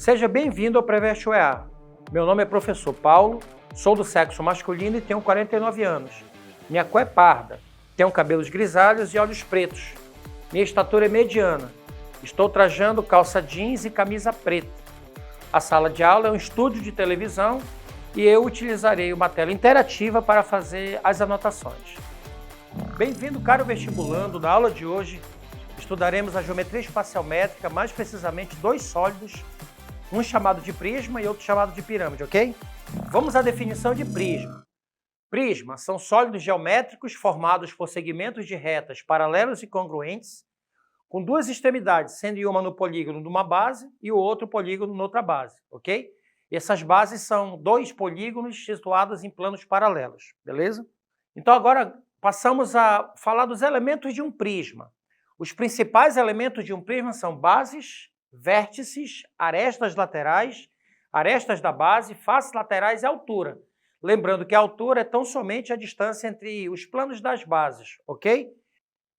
Seja bem-vindo ao Preveste EA. Meu nome é professor Paulo, sou do sexo masculino e tenho 49 anos. Minha cor é parda, tenho cabelos grisalhos e olhos pretos. Minha estatura é mediana. Estou trajando calça jeans e camisa preta. A sala de aula é um estúdio de televisão e eu utilizarei uma tela interativa para fazer as anotações. Bem-vindo, caro vestibulando. Na aula de hoje, estudaremos a geometria espacial métrica, mais precisamente dois sólidos, um chamado de prisma e outro chamado de pirâmide, ok? Vamos à definição de prisma. Prisma são sólidos geométricos formados por segmentos de retas paralelos e congruentes, com duas extremidades, sendo uma no polígono de uma base e o outro polígono na outra base, ok? Essas bases são dois polígonos situados em planos paralelos, beleza? Então agora passamos a falar dos elementos de um prisma. Os principais elementos de um prisma são bases, vértices, arestas laterais, arestas da base, faces laterais e altura. Lembrando que a altura é tão somente a distância entre os planos das bases, ok?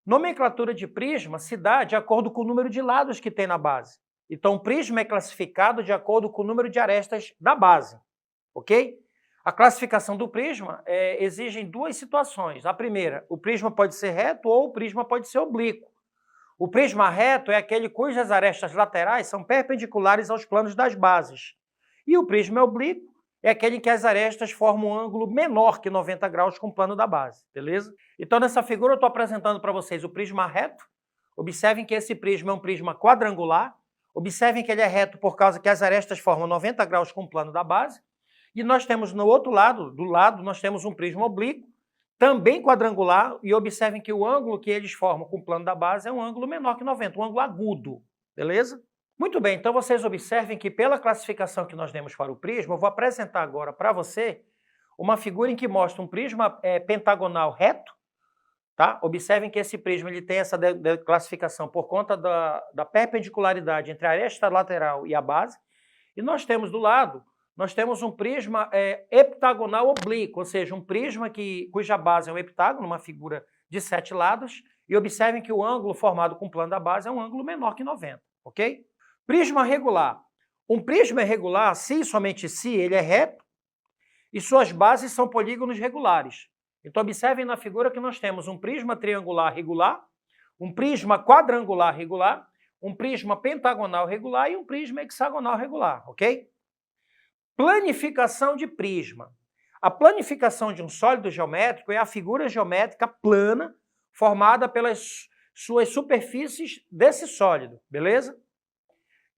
Nomenclatura de prisma se dá de acordo com o número de lados que tem na base. Então, o prisma é classificado de acordo com o número de arestas da base, ok? A classificação do prisma exige duas situações. A primeira, o prisma pode ser reto ou o prisma pode ser oblíquo. O prisma reto é aquele cujas arestas laterais são perpendiculares aos planos das bases. E o prisma oblíquo é aquele em que as arestas formam um ângulo menor que 90 graus com o plano da base, beleza? Então, nessa figura eu estou apresentando para vocês o prisma reto. Observem que esse prisma é um prisma quadrangular. Observem que ele é reto por causa que as arestas formam 90 graus com o plano da base. E nós temos no outro lado, nós temos um prisma oblíquo, também quadrangular, e observem que o ângulo que eles formam com o plano da base é um ângulo menor que 90, um ângulo agudo, beleza? Muito bem, então vocês observem que pela classificação que nós demos para o prisma, eu vou apresentar agora para você uma figura em que mostra um prisma pentagonal reto, tá? Observem que esse prisma ele tem essa classificação por conta da perpendicularidade entre a aresta lateral e a base, e nós temos do lado, nós temos um prisma heptagonal oblíquo, ou seja, um prisma cuja base é um heptágono, uma figura de 7 lados, e observem que o ângulo formado com o plano da base é um ângulo menor que 90, ok? Prisma regular. Um prisma é regular se e somente se ele é reto e suas bases são polígonos regulares. Então, observem na figura que nós temos um prisma triangular regular, um prisma quadrangular regular, um prisma pentagonal regular e um prisma hexagonal regular, ok? Planificação de prisma. A planificação de um sólido geométrico é a figura geométrica plana formada pelas suas superfícies desse sólido, beleza?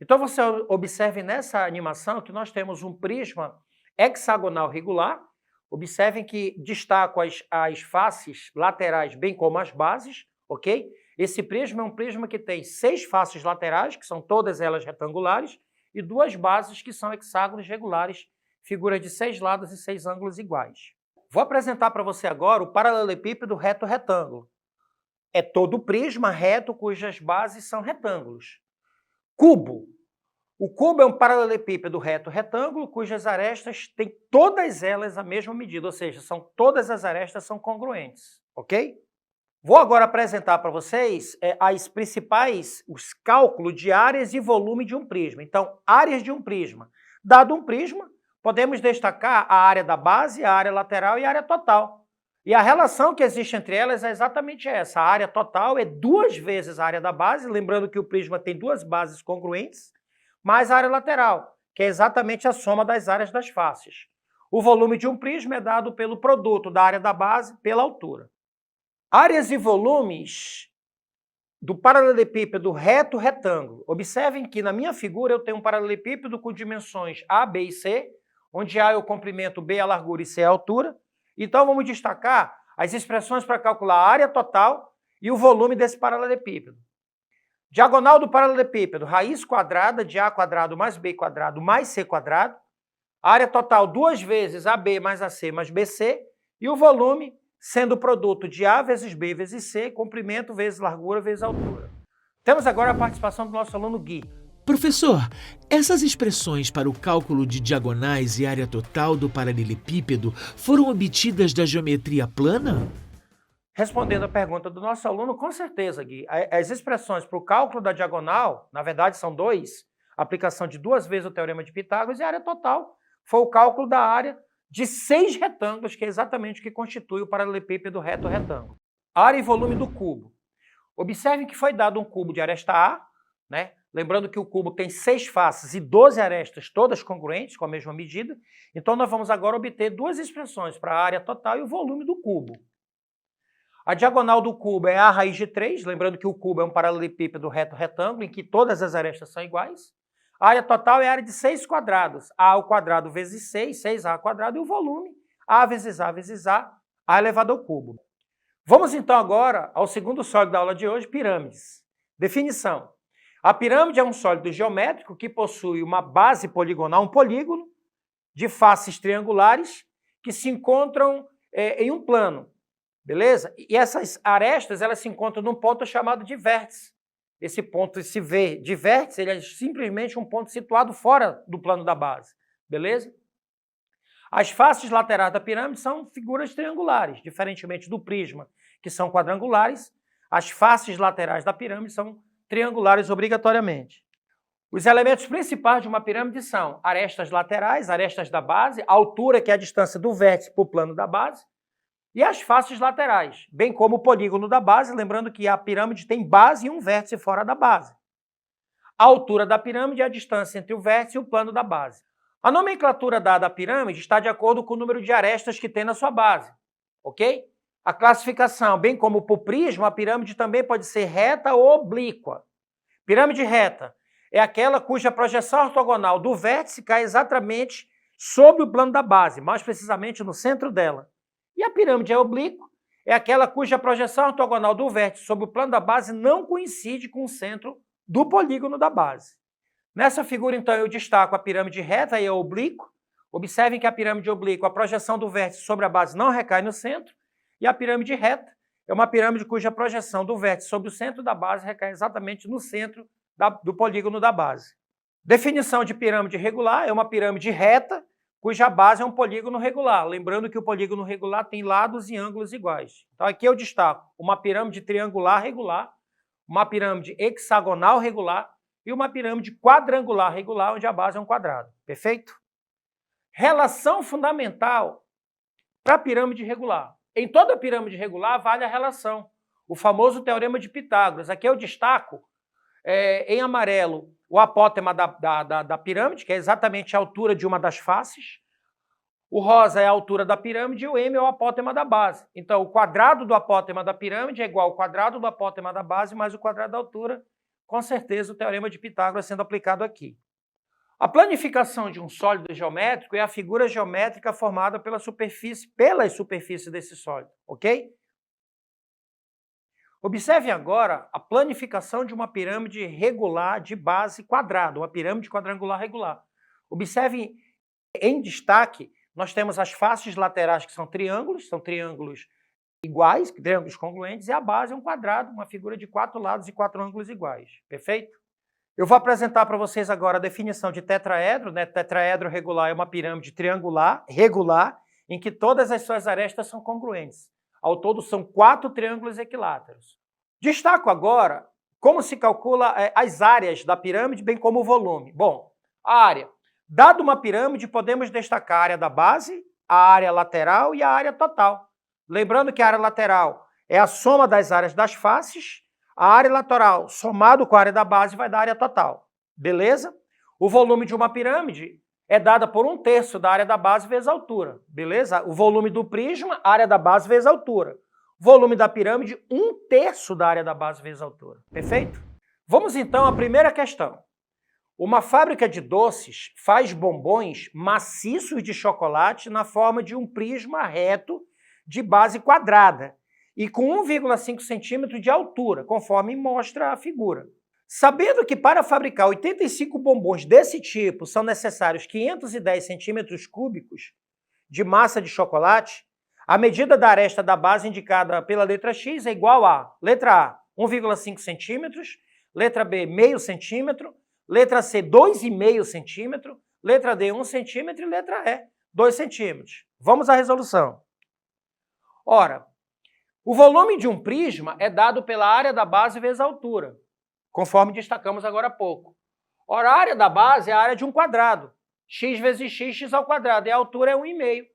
Então você observe nessa animação que nós temos um prisma hexagonal regular. Observem que destaco as faces laterais bem como as bases, ok? Esse prisma é um prisma que tem 6 faces laterais, que são todas elas retangulares, e 2 bases que são hexágonos regulares, figuras de 6 lados e 6 ângulos iguais. Vou apresentar para você agora o paralelepípedo reto-retângulo. É todo prisma reto cujas bases são retângulos. Cubo. O cubo é um paralelepípedo reto-retângulo cujas arestas têm todas elas a mesma medida, ou seja, todas as arestas são congruentes, ok? Vou agora apresentar para vocês os cálculos de áreas e volume de um prisma. Então, áreas de um prisma. Dado um prisma, podemos destacar a área da base, a área lateral e a área total. E a relação que existe entre elas é exatamente essa. A área total é 2 vezes a área da base, lembrando que o prisma tem 2 bases congruentes, mais a área lateral, que é exatamente a soma das áreas das faces. O volume de um prisma é dado pelo produto da área da base pela altura. Áreas e volumes do paralelepípedo reto-retângulo. Observem que na minha figura eu tenho um paralelepípedo com dimensões A, B e C, onde A é o comprimento, B é a largura e C é a altura. Então vamos destacar as expressões para calcular a área total e o volume desse paralelepípedo. Diagonal do paralelepípedo, raiz quadrada de A quadrado mais B quadrado mais C quadrado. Área total 2 vezes AB mais AC mais BC. E o volume sendo o produto de A vezes B vezes C, comprimento vezes largura vezes altura. Temos agora a participação do nosso aluno Gui. Professor, essas expressões para o cálculo de diagonais e área total do paralelepípedo foram obtidas da geometria plana? Respondendo a pergunta do nosso aluno, com certeza, Gui. As expressões para o cálculo da diagonal, na verdade são 2, aplicação de 2 vezes o teorema de Pitágoras, e a área total foi o cálculo da área de 6 retângulos, que é exatamente o que constitui o paralelepípedo reto retângulo. Área e volume do cubo. Observem que foi dado um cubo de aresta A, né? Lembrando que o cubo tem 6 faces e 12 arestas, todas congruentes, com a mesma medida. Então, nós vamos agora obter 2 expressões para a área total e o volume do cubo. A diagonal do cubo é A raiz de 3, lembrando que o cubo é um paralelepípedo reto retângulo, em que todas as arestas são iguais. A área total é a área de 6 quadrados, A ao quadrado vezes 6, 6A ao quadrado, e o volume, A vezes A elevado ao cubo. Vamos então agora ao segundo sólido da aula de hoje, pirâmides. Definição. A pirâmide é um sólido geométrico que possui uma base poligonal, um polígono, de faces triangulares que se encontram em um plano, beleza? E essas arestas, elas se encontram num ponto chamado de vértice. Esse ponto, esse V de vértice, ele é simplesmente um ponto situado fora do plano da base, beleza? As faces laterais da pirâmide são figuras triangulares, diferentemente do prisma, que são quadrangulares, as faces laterais da pirâmide são triangulares obrigatoriamente. Os elementos principais de uma pirâmide são arestas laterais, arestas da base, a altura, que é a distância do vértice para o plano da base, e as faces laterais, bem como o polígono da base, lembrando que a pirâmide tem base e um vértice fora da base. A altura da pirâmide é a distância entre o vértice e o plano da base. A nomenclatura dada à pirâmide está de acordo com o número de arestas que tem na sua base, ok? A classificação, bem como para o prisma, a pirâmide também pode ser reta ou oblíqua. Pirâmide reta é aquela cuja projeção ortogonal do vértice cai exatamente sobre o plano da base, mais precisamente no centro dela. E a pirâmide oblíqua é aquela cuja projeção ortogonal do vértice sobre o plano da base não coincide com o centro do polígono da base. Nessa figura, então, eu destaco a pirâmide reta e a oblíqua. Observem que a pirâmide oblíqua, a projeção do vértice sobre a base não recai no centro, e a pirâmide reta é uma pirâmide cuja projeção do vértice sobre o centro da base recai exatamente no centro do polígono da base. Definição de pirâmide regular é uma pirâmide reta cuja base é um polígono regular. Lembrando que o polígono regular tem lados e ângulos iguais. Então aqui eu destaco uma pirâmide triangular regular, uma pirâmide hexagonal regular e uma pirâmide quadrangular regular, onde a base é um quadrado. Perfeito? Relação fundamental para a pirâmide regular. Em toda pirâmide regular vale a relação, o famoso teorema de Pitágoras. Aqui eu destaco em amarelo o apótema da pirâmide, que é exatamente a altura de uma das faces. O rosa é a altura da pirâmide e o M é o apótema da base. Então, o quadrado do apótema da pirâmide é igual ao quadrado do apótema da base mais o quadrado da altura. Com certeza, o teorema de Pitágoras sendo aplicado aqui. A planificação de um sólido geométrico é a figura geométrica formada pelas superfícies desse sólido, ok? Observe agora a planificação de uma pirâmide regular de base quadrada, uma pirâmide quadrangular regular. Observe em destaque, nós temos as faces laterais que são triângulos iguais, triângulos congruentes, e a base é um quadrado, uma figura de 4 lados e 4 ângulos iguais. Perfeito? Eu vou apresentar para vocês agora a definição de tetraedro, né? Tetraedro regular é uma pirâmide triangular, regular, em que todas as suas arestas são congruentes. Ao todo, são 4 triângulos equiláteros. Destaco agora como se calcula as áreas da pirâmide, bem como o volume. Bom, a área. Dado uma pirâmide, podemos destacar a área da base, a área lateral e a área total. Lembrando que a área lateral é a soma das áreas das faces, a área lateral somado com a área da base vai dar a área total. Beleza? O volume de uma pirâmide é dada por 1/3 da área da base vezes a altura. Beleza? O volume do prisma, área da base vezes a altura. Volume da pirâmide, 1/3 da área da base vezes a altura. Perfeito? Vamos então à primeira questão. Uma fábrica de doces faz bombons maciços de chocolate na forma de um prisma reto de base quadrada e com 1,5 centímetro de altura, conforme mostra a figura. Sabendo que para fabricar 85 bombons desse tipo são necessários 510 centímetros cúbicos de massa de chocolate, a medida da aresta da base indicada pela letra X é igual a, letra A, 1,5 centímetros, letra B, meio centímetro, letra C, 2,5 centímetro, letra D, 1 centímetro e letra E, 2 centímetros. Vamos à resolução. Ora, o volume de um prisma é dado pela área da base vezes a altura, conforme destacamos agora há pouco. Ora, a área da base é a área de um quadrado. X vezes x, x ao quadrado. E a altura é 1,5.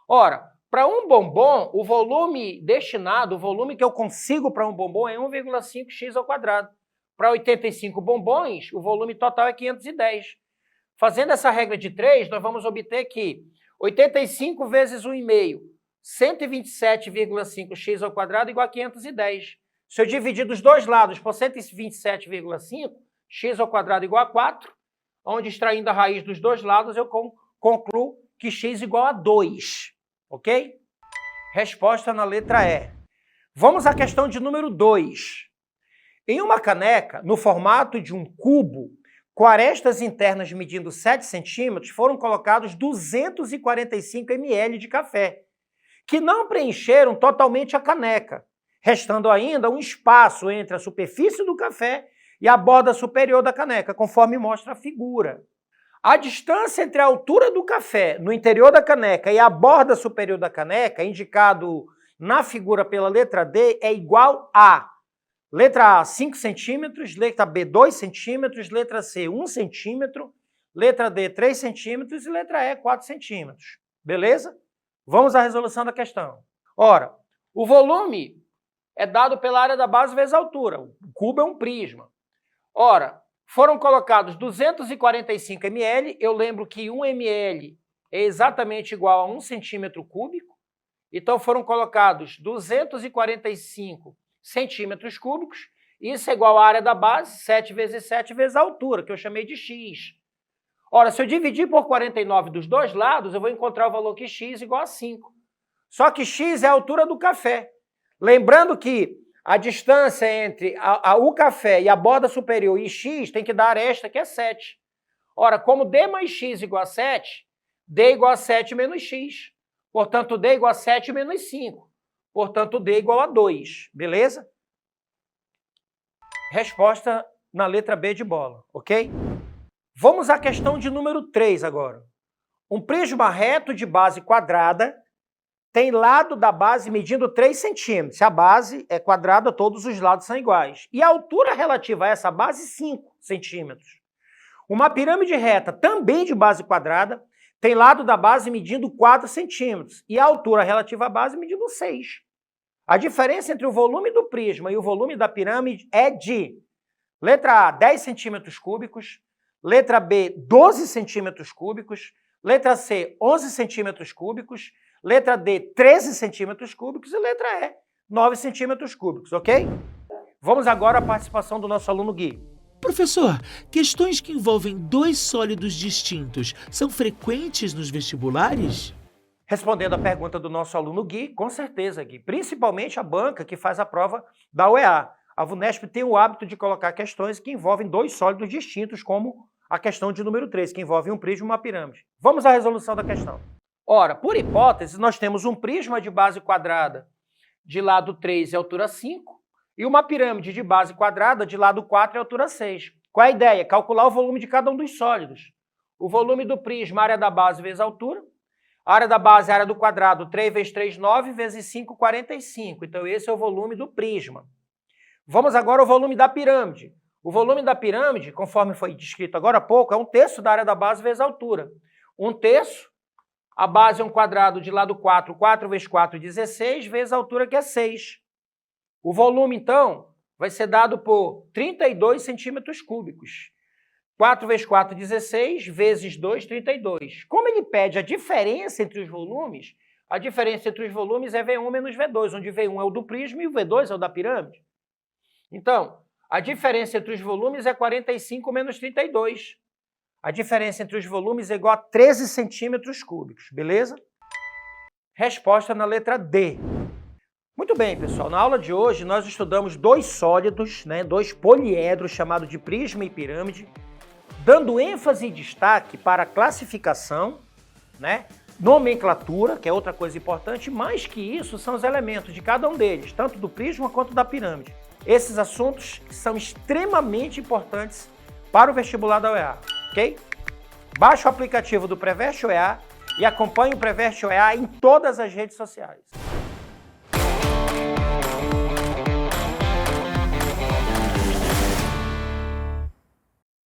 Ora, para um bombom, o volume destinado, o volume que eu consigo para um bombom é 1,5x ao quadrado. Para 85 bombons, o volume total é 510. Fazendo essa regra de 3, nós vamos obter que 85 vezes 1,5, 127,5x ao quadrado igual a 510. Se eu dividir dos dois lados por 127,5, x ao quadrado igual a 4, onde extraindo a raiz dos dois lados eu concluo que x igual a 2. Ok? Resposta na letra E. Vamos à questão de número 2. Em uma caneca, no formato de um cubo, com arestas internas medindo 7 centímetros, foram colocados 245 ml de café, que não preencheram totalmente a caneca, restando ainda um espaço entre a superfície do café e a borda superior da caneca, conforme mostra a figura. A distância entre a altura do café no interior da caneca e a borda superior da caneca, indicado na figura pela letra D, é igual a letra A, 5 centímetros, letra B, 2 centímetros, letra C, 1 centímetro, letra D, 3 centímetros e letra E, 4 centímetros. Beleza? Vamos à resolução da questão. Ora, o volume é dado pela área da base vezes a altura. O cubo é um prisma. Ora, foram colocados 245 ml, eu lembro que 1 ml é exatamente igual a 1 centímetro cúbico, então foram colocados 245 centímetros cúbicos, isso é igual à área da base, 7 vezes 7 vezes a altura, que eu chamei de x. Ora, se eu dividir por 49 dos dois lados, eu vou encontrar o valor que x igual a 5. Só que x é a altura do café. Lembrando que a distância entre o café e a borda superior e x tem que dar a aresta, que é 7. Ora, como d mais x igual a 7, d igual a 7 menos x. Portanto, d igual a 7 menos 5. Portanto, d igual a 2. Beleza? Resposta na letra B de bola, ok? Vamos à questão de número 3 agora. Um prisma reto de base quadrada tem lado da base medindo 3 centímetros. Se a base é quadrada, todos os lados são iguais. E a altura relativa a essa base, 5 centímetros. Uma pirâmide reta, também de base quadrada, tem lado da base medindo 4 centímetros. E a altura relativa à base medindo 6. A diferença entre o volume do prisma e o volume da pirâmide é de letra A, 10 centímetros cúbicos, letra B, 12 centímetros cúbicos, letra C, 11 centímetros cúbicos, letra D, 13 centímetros cúbicos e letra E, 9 centímetros cúbicos, ok? Vamos agora à participação do nosso aluno Gui. Professor, questões que envolvem dois sólidos distintos são frequentes nos vestibulares? Respondendo à pergunta do nosso aluno Gui, com certeza, Gui. Principalmente a banca que faz a prova da UEA. A VUNESP tem o hábito de colocar questões que envolvem dois sólidos distintos, como a questão de número 3, que envolve um prisma e uma pirâmide. Vamos à resolução da questão. Ora, por hipótese, nós temos um prisma de base quadrada de lado 3 e altura 5 e uma pirâmide de base quadrada de lado 4 e altura 6. Qual é a ideia? Calcular o volume de cada um dos sólidos. O volume do prisma, área da base vezes a altura. A área da base, área do quadrado, 3 vezes 3, 9, vezes 5, 45. Então, esse é o volume do prisma. Vamos agora ao volume da pirâmide. O volume da pirâmide, conforme foi descrito agora há pouco, é 1/3 da área da base vezes a altura. 1/3, a base é um quadrado de lado 4, 4 vezes 4, 16, vezes a altura, que é 6. O volume, então, vai ser dado por 32 centímetros cúbicos. 4 vezes 4, 16, vezes 2, 32. Como ele pede a diferença entre os volumes, a diferença entre os volumes é V1 menos V2, onde V1 é o do prisma e o V2 é o da pirâmide. Então, a diferença entre os volumes é 45 menos 32. A diferença entre os volumes é igual a 13 centímetros cúbicos, beleza? Resposta na letra D. Muito bem, pessoal. Na aula de hoje, nós estudamos dois sólidos, dois poliedros, chamados de prisma e pirâmide, dando ênfase e destaque para a classificação, nomenclatura, que é outra coisa importante, mais que isso são os elementos de cada um deles, tanto do prisma quanto da pirâmide. Esses assuntos são extremamente importantes para o vestibular da UEA, ok? Baixe o aplicativo do Preveste UEA e acompanhe o Preveste UEA em todas as redes sociais.